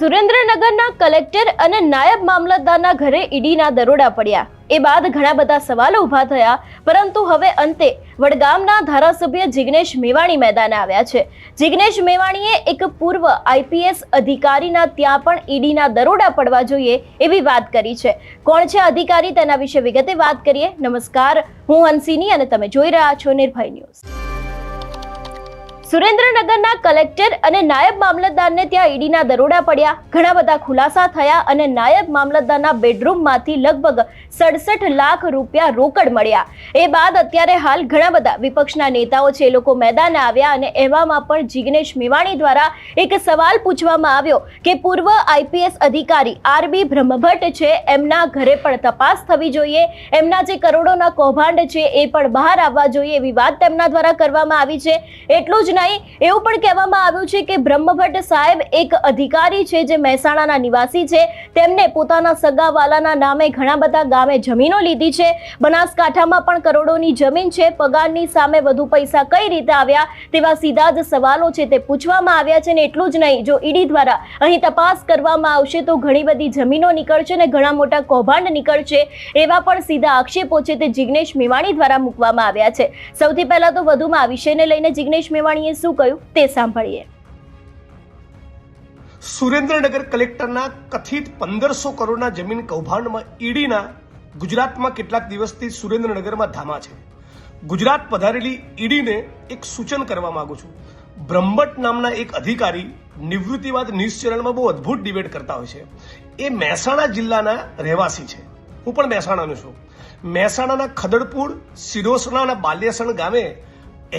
સુરેન્દ્રનગરના કલેક્ટર અને નાયબ મામલતદારના ઘરે ઈડીના દરોડા પડ્યા. એ બાદ ઘણા બધા સવાલો ઊભા થયા, પરંતુ હવે અંતે વડગામના ધારાસભ્ય જિગ્નેશ મેવાણી મેદાને આવ્યા છે. જિગ્નેશ મેવાણીએ એક પૂર્વ આઈપીએસ અધિકારીના ત્યાં પણ ઈડીના દરોડા પડવા જોઈએ એવી વાત કરી છે. કોણ છે અધિકારી, તેના વિશે વિગતે વાત કરીએ. નમસ્કાર, હું હંસિની અને તમે જોઈ રહ્યા છો નિર્ભય ન્યૂઝ. સુરેન્દ્રનગરના કલેક્ટર અને નાયબ મામલતદારને ત્યાં ઈડીના દરોડા પડ્યા. ઘણા બધા ખુલાસા થયા અને નાયબ મામલતદારના બેડરૂમમાંથી લગભગ 67 લાખ રૂપિયા રોકડ મળ્યા. એ બાદ અત્યારે હાલ ઘણા બધા વિપક્ષના નેતાઓ છે, એ લોકો મેદાને આવ્યા અને એવામાં પણ જિગ્નેશ મેવાણી દ્વારા એક સવાલ પૂછવામાં આવ્યો કે પૂર્વ આઈપીએસ અધિકારી આરબી બ્રહ્મભટ્ટ છે, એમના ઘરે પણ તપાસ થવી જોઈએ, એમના જે કરોડોના કૌભાંડ છે એ પણ બહાર આવવા જોઈએ એવી વાત તેમના દ્વારા કરવામાં આવી છે. એટલું જ એવું પણ કહેવામાં આવ્યું છે કે બ્રહ્મભટ્ટ સાહેબ એક અધિકારી છે જે મહેસાણાના નિવાસી છે. તેમને પોતાના સગાવાલાના નામે ઘણા બધા ગામે જમીનો લીધી છે. બનાસકાંઠામાં પણ કરોડોની જમીન છે. પગારની સામે વધુ પૈસા કઈ રીતે આવ્યા તેવા સીધા જ સવાલો છે તે પૂછવામાં આવ્યા છે. ને એટલું જ નહીં, જો ઈડી દ્વારા અહીં તપાસ કરવામાં આવશે તો ઘણી બધી જમીનો નીકળશે અને ઘણા મોટા કૌભાંડ નીકળશે એવા પણ સીધા આક્ષેપો છે તે જિગ્નેશ મેવાણી દ્વારા મૂકવામાં આવ્યા છે. સૌથી પહેલા તો વધુમાં આ વિષયને લઈને જિગ્નેશ મેવાણીએ શું કહ્યું તે સાંભળીએ. સુરેન્દ્રનગર કલેક્ટરના કથિત 1500 કરોડના જમીન કૌભાંડમાં ઈડીના ગુજરાતમાં કેટલાક દિવસથી સુરેન્દ્રનગરમાં ધામા છે. ગુજરાત પધારેલી ઈડીને એક સૂચન કરવા માંગુ છું. બ્રહ્મભટ્ટ નામના એક અધિકારી નિવૃત્તિવાદ ન્યૂઝ ચેનલમાં બહુ અદ્ભુત ડિબેટ કરતા હોય છે. એ મહેસાણા જિલ્લાના રહેવાસી છે. હું પણ મહેસાણાનો છું. મહેસાણાના ખદડપુર, સિરોસણા અને બાલ્યાસણ ગામે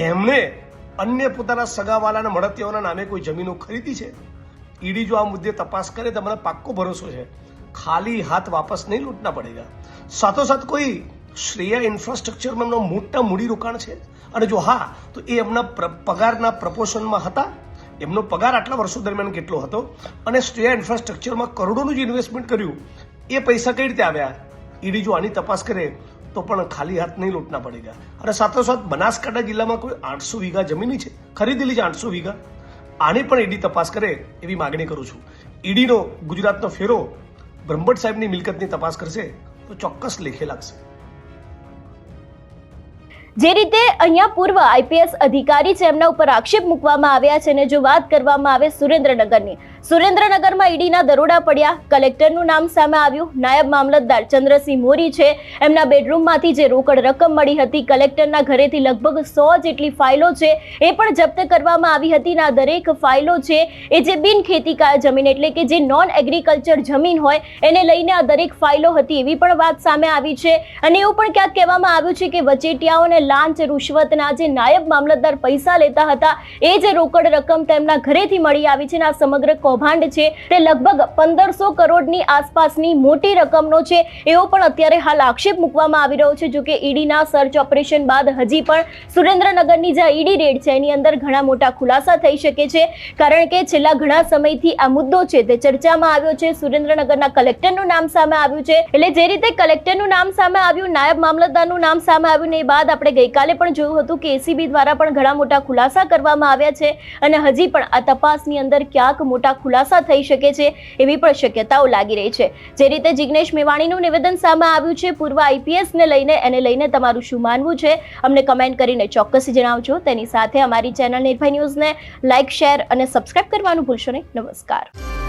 એમણે અન્ય પોતાના સગાવાલાના મળતિયાઓના નામે કોઈ જમીનો ખરીદી છે. ઈડી જો આ મુદ્દે તપાસ કરે તો મને પાક્કો ભરોસો છે ખાલી હાથ વાપસ નહીં લૂંટના પડેગા. સાથોસાથ કોઈ શ્રેયા ઇન્ફ્રાસ્ટ્રક્ચરમાં મોટા મૂડીરોકાણ છે, અને જો હા તો એ એમના પગારના પ્રપોર્શનમાં હતા. એમનો પગાર આટલા વર્ષો દરમિયાન કેટલો હતો અને શ્રેયા ઇન્ફ્રાસ્ટ્રક્ચરમાં કરોડોનું જે ઇન્વેસ્ટમેન્ટ કર્યું એ પૈસા કઈ રીતે આવ્યા, ઈડી જો આની તપાસ કરે તો પણ ખાલી હાથ નહીં લૂંટના પડેગા. અને સાથોસાથ બનાસકાંઠા જિલ્લામાં કોઈ 800 વીઘા જમીન છે, ખરીદેલી છે 800 વીઘા. આની પણ ઈડી તપાસ કરે એવી માગણી કરું છું. ઈડીનો ગુજરાતનો ફેરો બ્રહ્મભટ્ટ સાહેબની મિલકતની તપાસ કરશે તો ચોક્કસ લેખે લાગશે. જે રીતે અહીંયા પૂર્વ આઈપીએસ અધિકારી છે એમના ઉપર આક્ષેપ મૂકવામાં આવ્યા છે, અને જો વાત કરવામાં આવે સુરેન્દ્રનગરની, સુરેન્દ્રનગરમાં ઈડીના દરોડા પડ્યા. કલેક્ટરનું નામ સામે આવ્યું. નાયબ મામલતદાર ચંદ્રસિંહ મોરી છે, એમના બેડરૂમમાંથી જે રોકડ રકમ મળી હતી, કલેક્ટરના ઘરેથી લગભગ 100 જેટલી ફાઇલો છે એ પણ જપ્ત કરવામાં આવી હતી. આ દરેક ફાઇલો છે એ જે બિન ખેતીકાય જમીન એટલે કે જે નોન એગ્રીકલ્ચર જમીન હોય એને લઈને આ દરેક ફાઇલો હતી એવી પણ વાત સામે આવી છે. અને એવું પણ ક્યાંક કહેવામાં આવ્યું છે કે વચેટિયાઓને લાંચ રૂશ્વતના જે નાયબ મામલતદાર પૈસા લેતા હતા એ જે રોકડ રકમ તેમના ઘરેથી મળી આવી છે. આ સમગ્ર કૌભાંડ છે તે લગભગ 1500 કરોડની આસપાસની મોટી રકમનો છે એવો પણ અત્યારે હાલ આક્ષેપ મૂકવામાં આવી રહ્યો છે. જો કે ઈડીના સર્ચ ઓપરેશન બાદ હજી પણ સુરેન્દ્રનગરની જે ઈડી રેડ છે એની અંદર ઘણા મોટા ખુલાસા થઈ શકે છે, કારણ કે છેલ્લા ઘણા સમયથી આ મુદ્દો છે તે ચર્ચામાં આવ્યો છે. સુરેન્દ્રનગરના કલેક્ટરનું નામ સામે આવ્યું છે. એટલે જે રીતે કલેક્ટરનું નામ સામે આવ્યું, નાયબ મામલતદારનું નામ સામે આવ્યું ને એ બાદ આપણે ગઈકાલે પણ જોયું હતું કે એસીબી દ્વારા પણ ઘણા મોટા ખુલાસા કરવામાં આવ્યા છે, અને હજી પણ આ તપાસની અંદર ક્યાંક મોટા ખુલાસા થઈ શકે છે એવી પણ શક્યતાઓ લાગી રહી છે. જે રીતે જિગ્નેશ મેવાણીનું નિવેદન સામે આવ્યું છે પૂર્વ આઈપીએસ ને લઈને, એને લઈને તમારું શું માનવું છે અમને કમેન્ટ કરીને ચોક્કસ જણાવજો. તેની સાથે અમારી ચેનલ નિર્ભય ન્યૂઝને લાઇક, શેર અને સબસ્ક્રાઇબ કરવાનું ભૂલશો નહીં. નમસ્કાર.